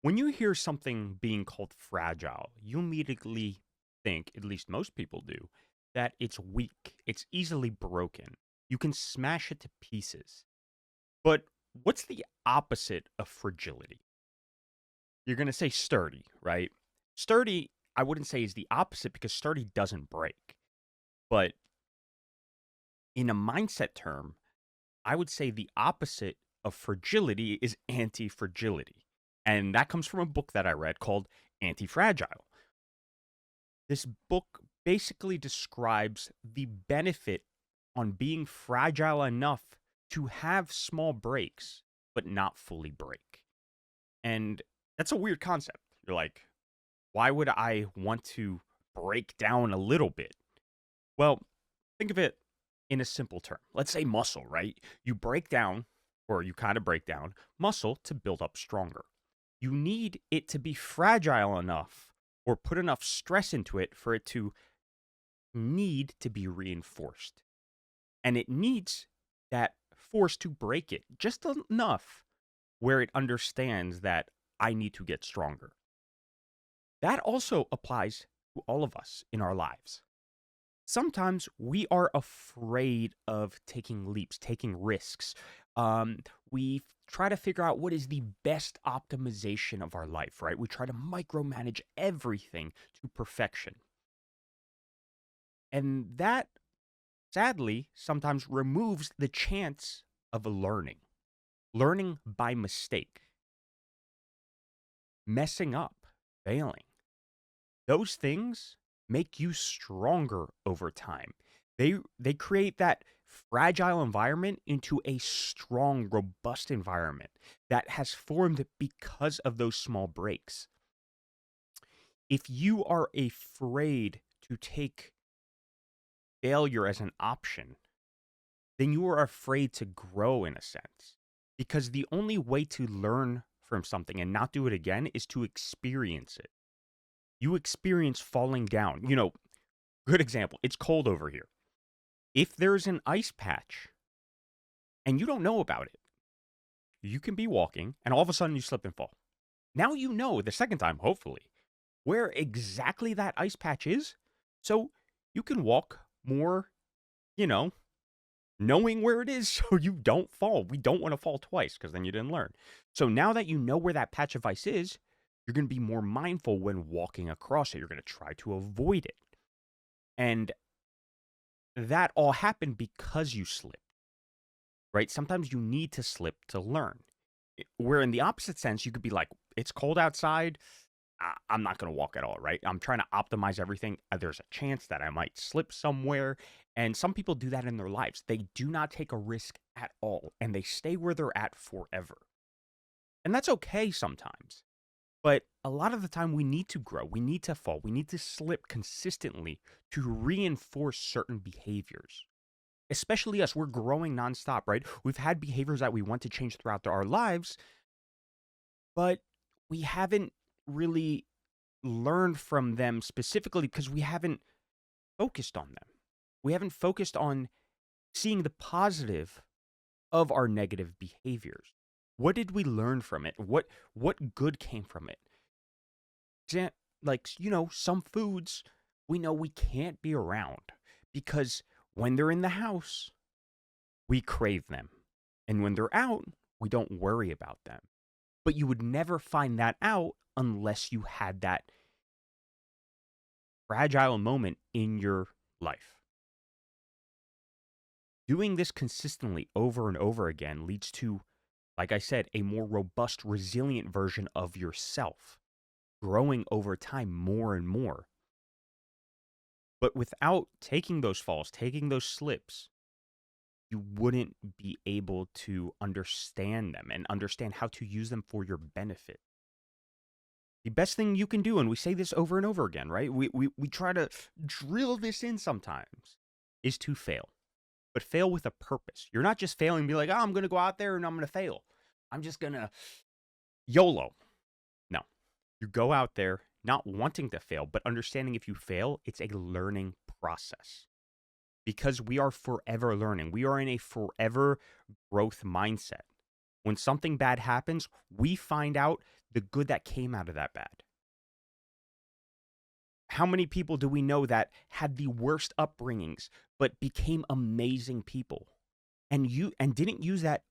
When you hear something being called fragile, you immediately think, at least most people do, that it's weak, it's easily broken. You can smash it to pieces. But what's the opposite of fragility? You're going to say sturdy, right? Sturdy, I wouldn't say is the opposite because sturdy doesn't break. But in a mindset term, I would say the opposite of fragility is anti fragility. And that comes from a book that I read called Anti Fragile. This book basically describes the benefit on being fragile enough to have small breaks, but not fully break. And that's a weird concept. You're like, why would I want to break down a little bit? Well, think of it in a simple term. Let's say muscle, right? You break down, or you kind of break down muscle to build up stronger. You need it to be fragile enough or put enough stress into it for it to need to be reinforced. And it needs that force to break it just enough where it understands that I need to get stronger. That also applies to all of us in our lives. Sometimes we are afraid of taking leaps, taking risks. Um, we try to figure out what is the best optimization of our life, right? We try to micromanage everything to perfection. And that, sadly, sometimes removes the chance of learning by mistake, messing up, failing. Those things make you stronger over time. They create that fragile environment into a strong, robust environment that has formed because of those small breaks. If you are afraid to take failure as an option, then you are afraid to grow in a sense. Because the only way to learn from something and not do it again is to experience it. You experience falling down. Good example. It's cold over here. If there's an ice patch and you don't know about it, you can be walking and all of a sudden you slip and fall. Now you know the second time, hopefully, where exactly that ice patch is. So you can walk more, you know, knowing where it is so you don't fall. We don't want to fall twice because then you didn't learn. So now that you know where that patch of ice is, you're going to be more mindful when walking across it. You're going to try to avoid it. And that all happened because you slipped, right? Sometimes you need to slip to learn. Where in the opposite sense, you could be like, it's cold outside. I'm not going to walk at all, right? I'm trying to optimize everything. There's a chance that I might slip somewhere. And some people do that in their lives. They do not take a risk at all and they stay where they're at forever. And that's okay sometimes. But a lot of the time, we need to grow. We need to fall. We need to slip consistently to reinforce certain behaviors. Especially us, we're growing nonstop, right? We've had behaviors that we want to change throughout our lives, but we haven't really learned from them specifically because we haven't focused on them. We haven't focused on seeing the positive of our negative behaviors. What did we learn from it? What good came from it? Like, some foods we know we can't be around because when they're in the house, we crave them. And when they're out, we don't worry about them. But you would never find that out unless you had that fragile moment in your life. Doing this consistently over and over again leads to, like I said, a more robust, resilient version of yourself, growing over time more and more. But without taking those falls, taking those slips, you wouldn't be able to understand them and understand how to use them for your benefit. The best thing you can do, and we say this over and over again, right? We try to drill this in sometimes, is to fail. But fail with a purpose. You're not just failing and be like, oh, I'm going to go out there and I'm going to fail. I'm just going to YOLO. No. You go out there not wanting to fail, but understanding if you fail, it's a learning process. Because we are forever learning. We are in a forever growth mindset. When something bad happens, we find out the good that came out of that bad. How many people do we know that had the worst upbringings but became amazing people? And didn't use that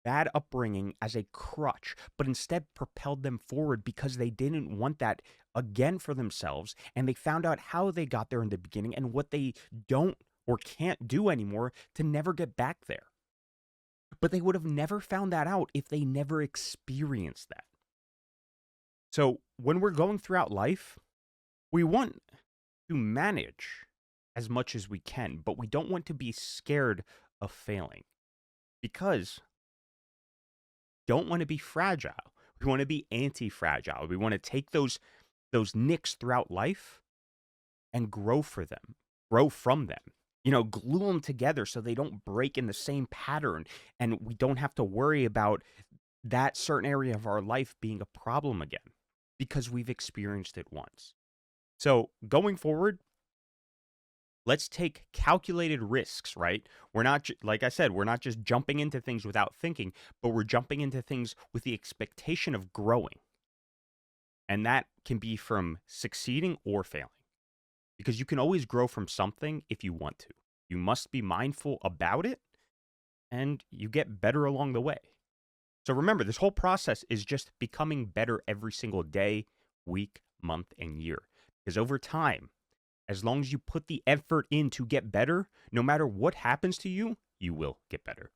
bad upbringing as a crutch, but instead propelled them forward because they didn't want that again for themselves. And they found out how they got there in the beginning and what they don't or can't do anymore to never get back there. But they would have never found that out if they never experienced that. So when we're going throughout life, we want to manage as much as we can, but we don't want to be scared of failing because don't want to be fragile. We want to be anti-fragile. We want to take those nicks throughout life and grow from them. Glue them together so they don't break in the same pattern, and we don't have to worry about that certain area of our life being a problem again because we've experienced it once. So going forward, let's take calculated risks, right? We're not, like I said, we're not just jumping into things without thinking, but we're jumping into things with the expectation of growing. And that can be from succeeding or failing, because you can always grow from something if you want to. You must be mindful about it, and you get better along the way. So remember, this whole process is just becoming better every single day, week, month, and year. Because over time, as long as you put the effort in to get better, no matter what happens to you, you will get better.